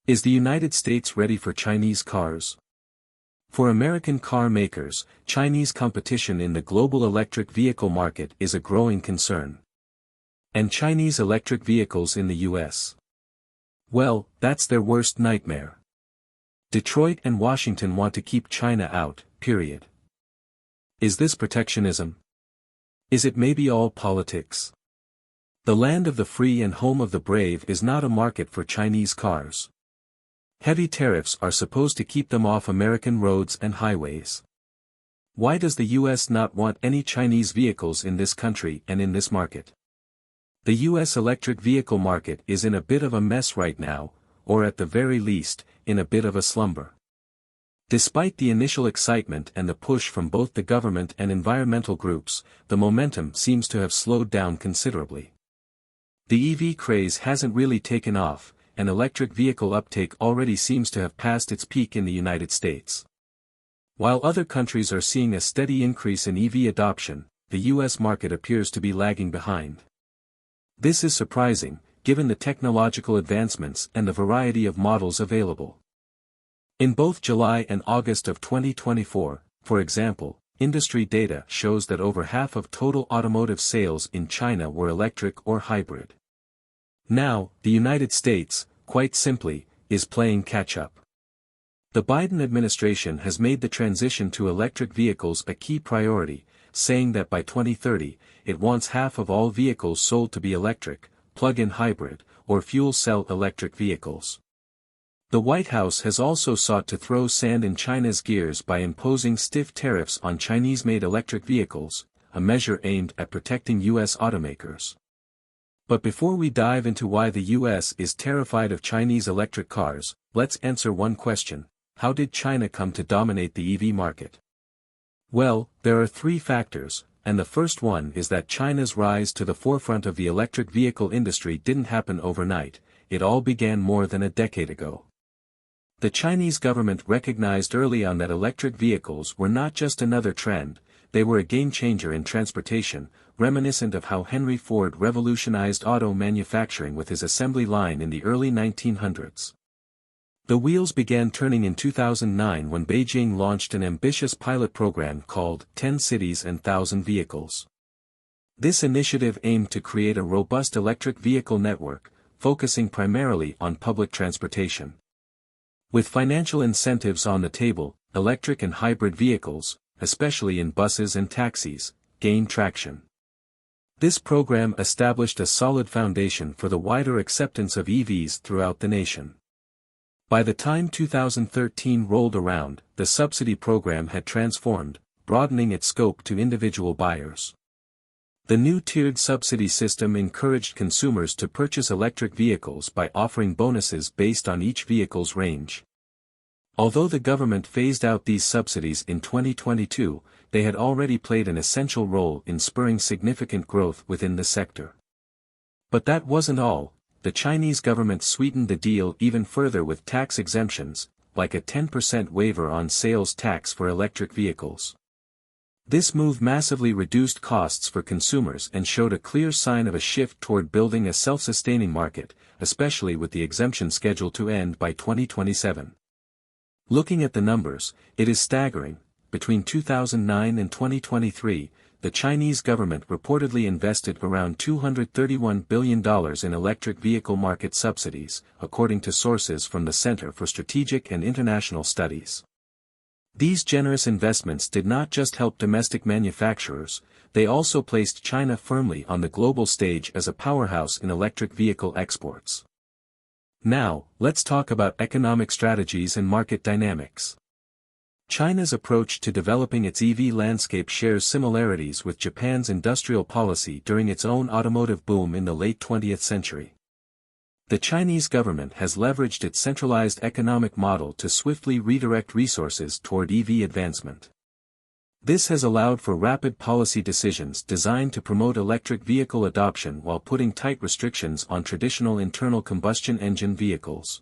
Is the United States ready for Chinese cars? For American car makers, Chinese competition in the global electric vehicle market is a growing concern. And Chinese electric vehicles in the US? Well, that's their worst nightmare. Detroit and Washington want to keep China out, period. Is this protectionism? Is it maybe all politics? The land of the free and home of the brave is not a market for Chinese cars. Heavy tariffs are supposed to keep them off American roads and highways. Why does the US not want any Chinese vehicles in this country and in this market? The US electric vehicle market is in a bit of a mess right now, or at the very least, in a bit of a slumber. Despite the initial excitement and the push from both the government and environmental groups, the momentum seems to have slowed down considerably. The EV craze hasn't really taken off, and electric vehicle uptake already seems to have passed its peak in the United States. While other countries are seeing a steady increase in EV adoption, the US market appears to be lagging behind. This is surprising, given the technological advancements and the variety of models available. In both July and August of 2024, for example, industry data shows that over half of total automotive sales in China were electric or hybrid. Now, the United States, quite simply, is playing catch-up. The Biden administration has made the transition to electric vehicles a key priority, saying that by 2030, it wants half of all vehicles sold to be electric, plug-in hybrid, or fuel cell electric vehicles. The White House has also sought to throw sand in China's gears by imposing stiff tariffs on Chinese-made electric vehicles, a measure aimed at protecting U.S. automakers. But before we dive into why the US is terrified of Chinese electric cars, let's answer one question: how did China come to dominate the EV market? Well, there are three factors, and the first one is that China's rise to the forefront of the electric vehicle industry didn't happen overnight. It all began more than a decade ago. The Chinese government recognized early on that electric vehicles were not just another trend, they were a game-changer in transportation, reminiscent of how Henry Ford revolutionized auto manufacturing with his assembly line in the early 1900s. The wheels began turning in 2009 when Beijing launched an ambitious pilot program called 10 Cities and 1,000 Vehicles. This initiative aimed to create a robust electric vehicle network, focusing primarily on public transportation. With financial incentives on the table, electric and hybrid vehicles, especially in buses and taxis, gained traction. This program established a solid foundation for the wider acceptance of EVs throughout the nation. By the time 2013 rolled around, the subsidy program had transformed, broadening its scope to individual buyers. The new tiered subsidy system encouraged consumers to purchase electric vehicles by offering bonuses based on each vehicle's range. Although the government phased out these subsidies in 2022, they had already played an essential role in spurring significant growth within the sector. But that wasn't all. The Chinese government sweetened the deal even further with tax exemptions, like a 10% waiver on sales tax for electric vehicles. This move massively reduced costs for consumers and showed a clear sign of a shift toward building a self-sustaining market, especially with the exemption scheduled to end by 2027. Looking at the numbers, it is staggering. Between 2009 and 2023, the Chinese government reportedly invested around $231 billion in electric vehicle market subsidies, according to sources from the Center for Strategic and International Studies. These generous investments did not just help domestic manufacturers, they also placed China firmly on the global stage as a powerhouse in electric vehicle exports. Now, let's talk about economic strategies and market dynamics. China's approach to developing its EV landscape shares similarities with Japan's industrial policy during its own automotive boom in the late 20th century. The Chinese government has leveraged its centralized economic model to swiftly redirect resources toward EV advancement. This has allowed for rapid policy decisions designed to promote electric vehicle adoption while putting tight restrictions on traditional internal combustion engine vehicles.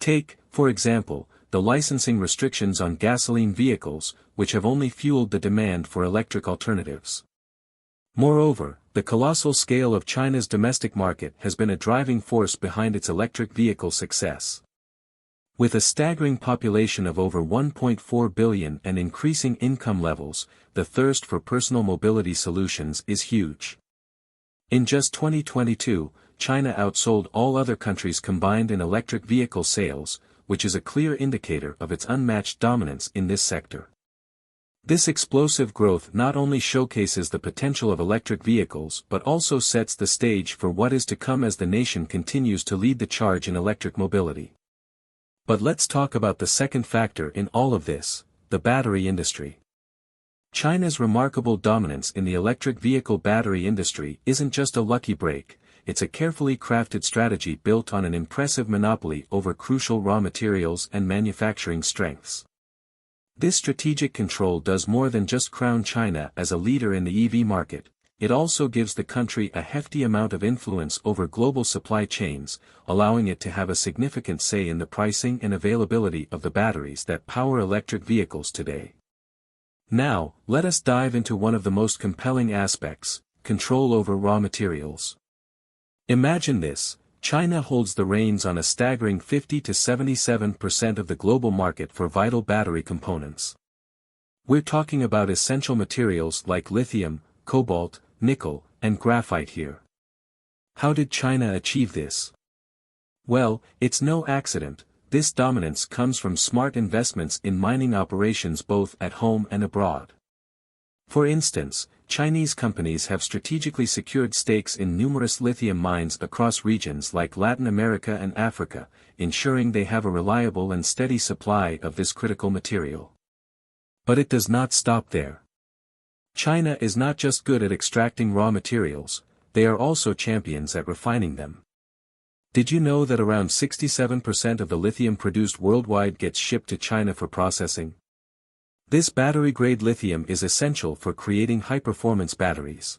Take, for example, the licensing restrictions on gasoline vehicles, which have only fueled the demand for electric alternatives. Moreover, the colossal scale of China's domestic market has been a driving force behind its electric vehicle success. With a staggering population of over 1.4 billion and increasing income levels, the thirst for personal mobility solutions is huge. In just 2022, China outsold all other countries combined in electric vehicle sales, which is a clear indicator of its unmatched dominance in this sector. This explosive growth not only showcases the potential of electric vehicles but also sets the stage for what is to come as the nation continues to lead the charge in electric mobility. But let's talk about the second factor in all of this, the battery industry. China's remarkable dominance in the electric vehicle battery industry isn't just a lucky break, it's a carefully crafted strategy built on an impressive monopoly over crucial raw materials and manufacturing strengths. This strategic control does more than just crown China as a leader in the EV market, it also gives the country a hefty amount of influence over global supply chains, allowing it to have a significant say in the pricing and availability of the batteries that power electric vehicles today. Now, let us dive into one of the most compelling aspects, control over raw materials. Imagine this, China holds the reins on a staggering 50 to 77% of the global market for vital battery components. We're talking about essential materials like lithium, cobalt, nickel, and graphite here. How did China achieve this? Well, it's no accident, this dominance comes from smart investments in mining operations both at home and abroad. For instance, Chinese companies have strategically secured stakes in numerous lithium mines across regions like Latin America and Africa, ensuring they have a reliable and steady supply of this critical material. But it does not stop there. China is not just good at extracting raw materials, they are also champions at refining them. Did you know that around 67% of the lithium produced worldwide gets shipped to China for processing? This battery-grade lithium is essential for creating high-performance batteries.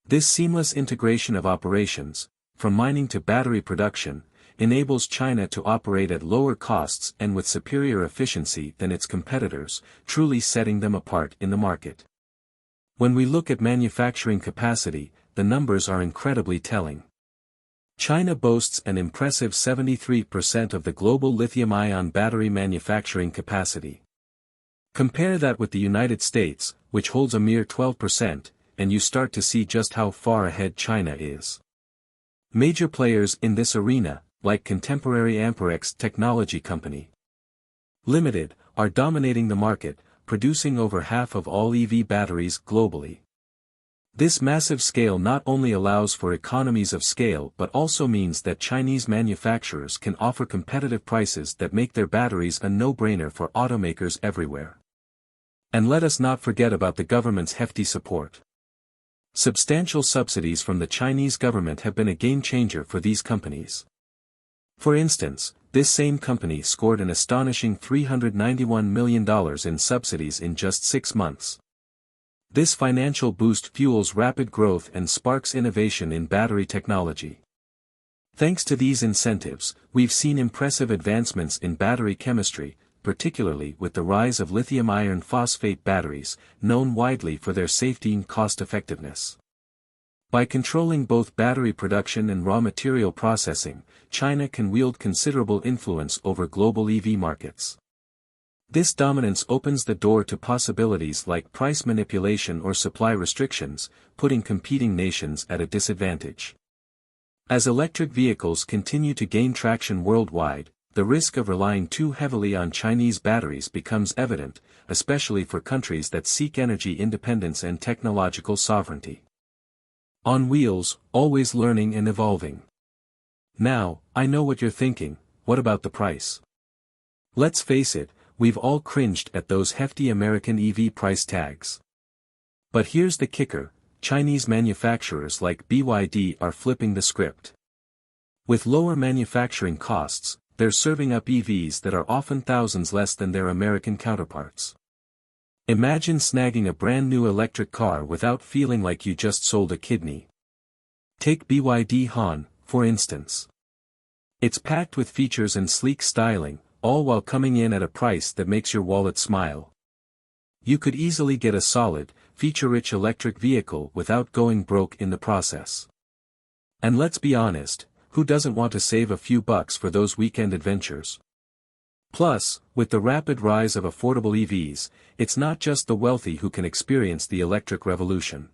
This seamless integration of operations, from mining to battery production, enables China to operate at lower costs and with superior efficiency than its competitors, truly setting them apart in the market. When we look at manufacturing capacity, the numbers are incredibly telling. China boasts an impressive 73% of the global lithium-ion battery manufacturing capacity. Compare that with the United States, which holds a mere 12%, and you start to see just how far ahead China is. Major players in this arena, like contemporary Amperex Technology Company Limited, are dominating the market, producing over half of all EV batteries globally. This massive scale not only allows for economies of scale but also means that Chinese manufacturers can offer competitive prices that make their batteries a no-brainer for automakers everywhere. And let us not forget about the government's hefty support. Substantial subsidies from the Chinese government have been a game-changer for these companies. For instance, this same company scored an astonishing $391 million in subsidies in just 6 months. This financial boost fuels rapid growth and sparks innovation in battery technology. Thanks to these incentives, we've seen impressive advancements in battery chemistry, particularly with the rise of lithium iron phosphate batteries, known widely for their safety and cost-effectiveness. By controlling both battery production and raw material processing, China can wield considerable influence over global EV markets. This dominance opens the door to possibilities like price manipulation or supply restrictions, putting competing nations at a disadvantage. As electric vehicles continue to gain traction worldwide, the risk of relying too heavily on Chinese batteries becomes evident, especially for countries that seek energy independence and technological sovereignty. On wheels, always learning and evolving. Now, I know what you're thinking, what about the price? Let's face it, we've all cringed at those hefty American EV price tags. But here's the kicker, Chinese manufacturers like BYD are flipping the script. With lower manufacturing costs, they're serving up EVs that are often thousands less than their American counterparts. Imagine snagging a brand new electric car without feeling like you just sold a kidney. Take BYD Han, for instance. It's packed with features and sleek styling, all while coming in at a price that makes your wallet smile. You could easily get a solid, feature-rich electric vehicle without going broke in the process. And let's be honest, who doesn't want to save a few bucks for those weekend adventures? Plus, with the rapid rise of affordable EVs, it's not just the wealthy who can experience the electric revolution.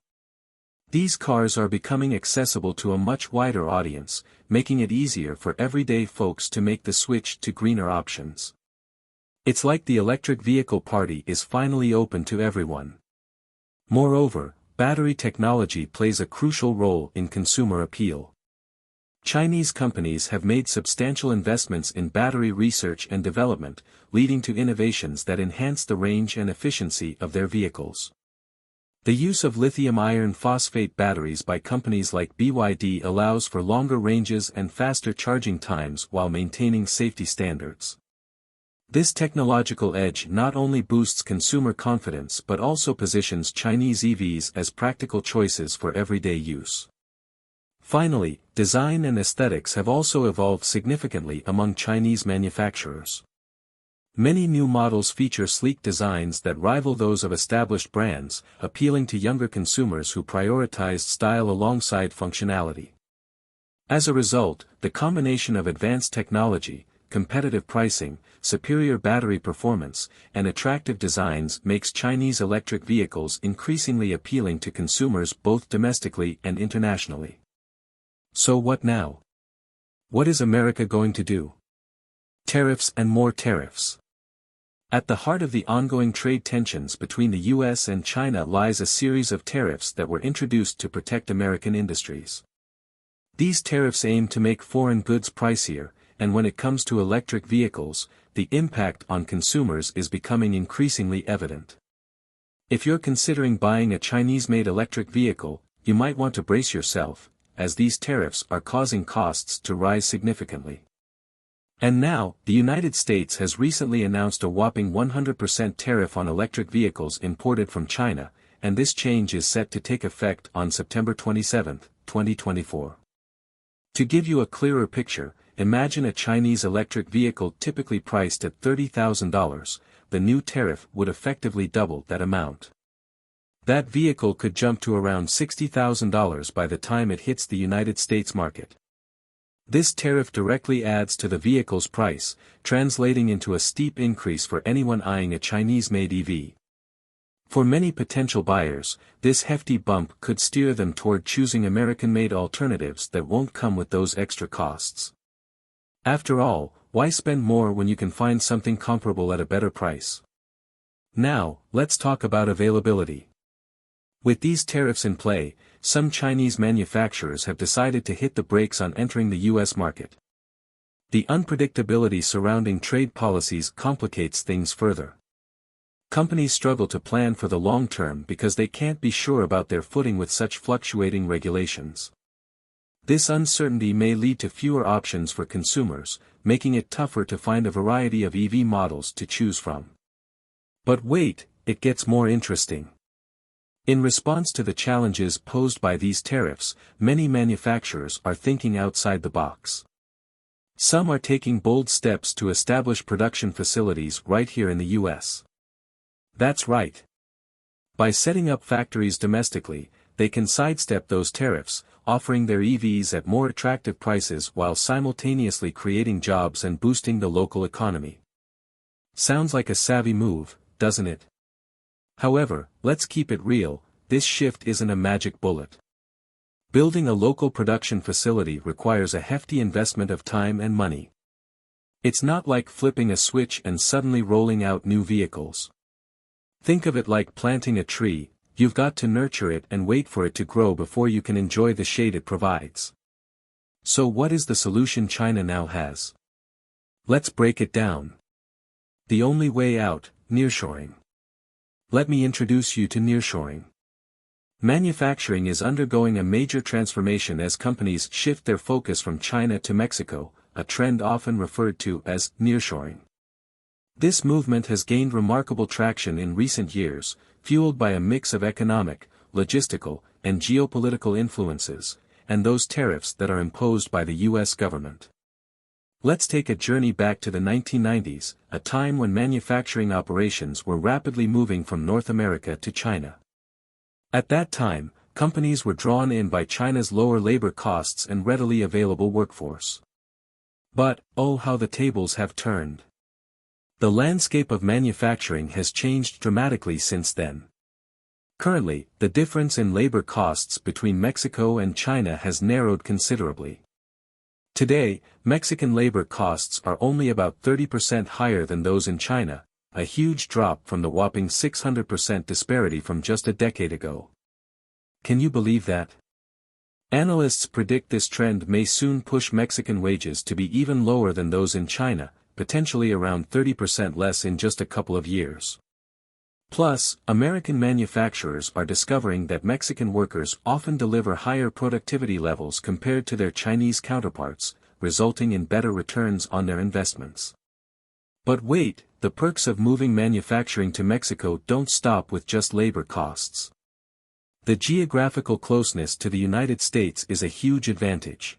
These cars are becoming accessible to a much wider audience, making it easier for everyday folks to make the switch to greener options. It's like the electric vehicle party is finally open to everyone. Moreover, battery technology plays a crucial role in consumer appeal. Chinese companies have made substantial investments in battery research and development, leading to innovations that enhance the range and efficiency of their vehicles. The use of lithium iron phosphate batteries by companies like BYD allows for longer ranges and faster charging times while maintaining safety standards. This technological edge not only boosts consumer confidence but also positions Chinese EVs as practical choices for everyday use. Finally, design and aesthetics have also evolved significantly among Chinese manufacturers. Many new models feature sleek designs that rival those of established brands, appealing to younger consumers who prioritize style alongside functionality. As a result, the combination of advanced technology, competitive pricing, superior battery performance, and attractive designs makes Chinese electric vehicles increasingly appealing to consumers both domestically and internationally. So what now? What is America going to do? Tariffs and more tariffs. At the heart of the ongoing trade tensions between the US and China lies a series of tariffs that were introduced to protect American industries. These tariffs aim to make foreign goods pricier, and when it comes to electric vehicles, the impact on consumers is becoming increasingly evident. If you're considering buying a Chinese-made electric vehicle, you might want to brace yourself, as these tariffs are causing costs to rise significantly. And now, the United States has recently announced a whopping 100% tariff on electric vehicles imported from China, and this change is set to take effect on September 27, 2024. To give you a clearer picture, imagine a Chinese electric vehicle typically priced at $30,000, the new tariff would effectively double that amount. That vehicle could jump to around $60,000 by the time it hits the United States market. This tariff directly adds to the vehicle's price, translating into a steep increase for anyone eyeing a Chinese-made EV. For many potential buyers, this hefty bump could steer them toward choosing American-made alternatives that won't come with those extra costs. After all, why spend more when you can find something comparable at a better price? Now, let's talk about availability. With these tariffs in play, some Chinese manufacturers have decided to hit the brakes on entering the US market. The unpredictability surrounding trade policies complicates things further. Companies struggle to plan for the long term because they can't be sure about their footing with such fluctuating regulations. This uncertainty may lead to fewer options for consumers, making it tougher to find a variety of EV models to choose from. But wait, it gets more interesting. In response to the challenges posed by these tariffs, many manufacturers are thinking outside the box. Some are taking bold steps to establish production facilities right here in the US. That's right. By setting up factories domestically, they can sidestep those tariffs, offering their EVs at more attractive prices while simultaneously creating jobs and boosting the local economy. Sounds like a savvy move, doesn't it? However, let's keep it real, this shift isn't a magic bullet. Building a local production facility requires a hefty investment of time and money. It's not like flipping a switch and suddenly rolling out new vehicles. Think of it like planting a tree, you've got to nurture it and wait for it to grow before you can enjoy the shade it provides. So what is the solution China now has? Let's break it down. The only way out, nearshoring. Let me introduce you to nearshoring. Manufacturing is undergoing a major transformation as companies shift their focus from China to Mexico, a trend often referred to as nearshoring. This movement has gained remarkable traction in recent years, fueled by a mix of economic, logistical, and geopolitical influences, and those tariffs that are imposed by the US government. Let's take a journey back to the 1990s, a time when manufacturing operations were rapidly moving from North America to China. At that time, companies were drawn in by China's lower labor costs and readily available workforce. But, oh how the tables have turned. The landscape of manufacturing has changed dramatically since then. Currently, the difference in labor costs between Mexico and China has narrowed considerably. Today, Mexican labor costs are only about 30% higher than those in China, a huge drop from the whopping 600% disparity from just a decade ago. Can you believe that? Analysts predict this trend may soon push Mexican wages to be even lower than those in China, potentially around 30% less in just a couple of years. Plus, American manufacturers are discovering that Mexican workers often deliver higher productivity levels compared to their Chinese counterparts, resulting in better returns on their investments. But wait, the perks of moving manufacturing to Mexico don't stop with just labor costs. The geographical closeness to the United States is a huge advantage.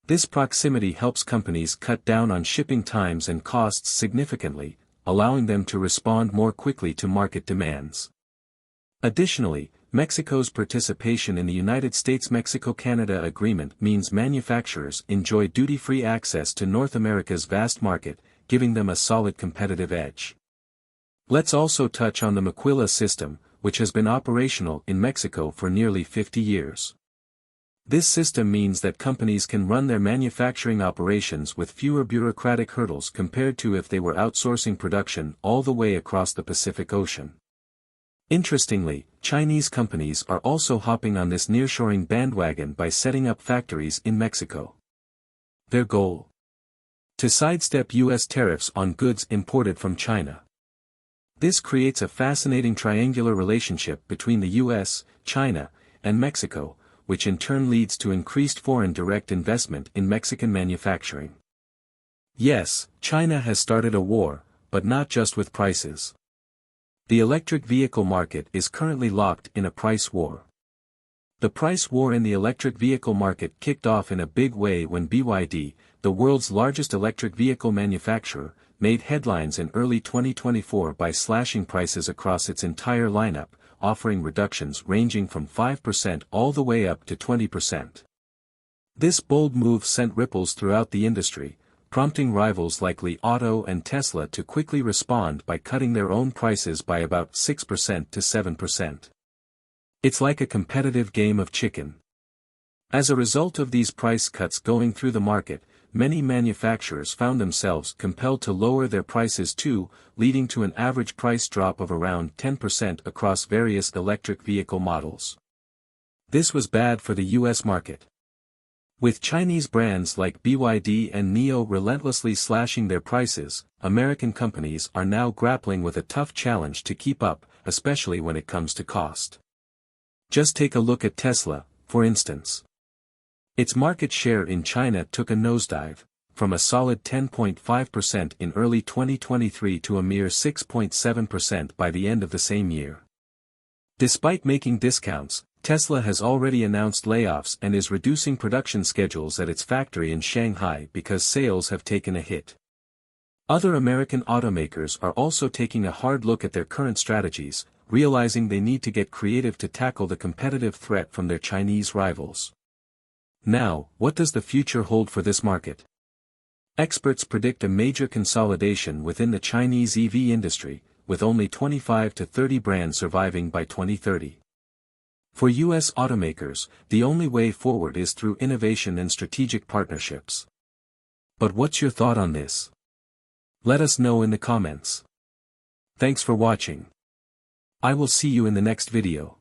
This proximity helps companies cut down on shipping times and costs significantly, allowing them to respond more quickly to market demands. Additionally, Mexico's participation in the United States-Mexico-Canada Agreement means manufacturers enjoy duty-free access to North America's vast market, giving them a solid competitive edge. Let's also touch on the Maquila system, which has been operational in Mexico for nearly 50 years. This system means that companies can run their manufacturing operations with fewer bureaucratic hurdles compared to if they were outsourcing production all the way across the Pacific Ocean. Interestingly, Chinese companies are also hopping on this nearshoring bandwagon by setting up factories in Mexico. Their goal? To sidestep U.S. tariffs on goods imported from China. This creates a fascinating triangular relationship between the U.S., China, and Mexico, which in turn leads to increased foreign direct investment in Mexican manufacturing. Yes, China has started a war, but not just with prices. The electric vehicle market is currently locked in a price war. The price war in the electric vehicle market kicked off in a big way when BYD, the world's largest electric vehicle manufacturer, made headlines in early 2024 by slashing prices across its entire lineup, offering reductions ranging from 5% all the way up to 20%. This bold move sent ripples throughout the industry, prompting rivals like Li Auto and Tesla to quickly respond by cutting their own prices by about 6% to 7%. It's like a competitive game of chicken. As a result of these price cuts going through the market, many manufacturers found themselves compelled to lower their prices too, leading to an average price drop of around 10% across various electric vehicle models. This was bad for the US market. With Chinese brands like BYD and NIO relentlessly slashing their prices, American companies are now grappling with a tough challenge to keep up, especially when it comes to cost. Just take a look at Tesla, for instance. Its market share in China took a nosedive, from a solid 10.5% in early 2023 to a mere 6.7% by the end of the same year. Despite making discounts, Tesla has already announced layoffs and is reducing production schedules at its factory in Shanghai because sales have taken a hit. Other American automakers are also taking a hard look at their current strategies, realizing they need to get creative to tackle the competitive threat from their Chinese rivals. Now, what does the future hold for this market? Experts predict a major consolidation within the Chinese EV industry, with only 25 to 30 brands surviving by 2030. For U.S. automakers, the only way forward is through innovation and strategic partnerships. But what's your thought on this? Let us know in the comments. Thanks for watching. I will see you in the next video.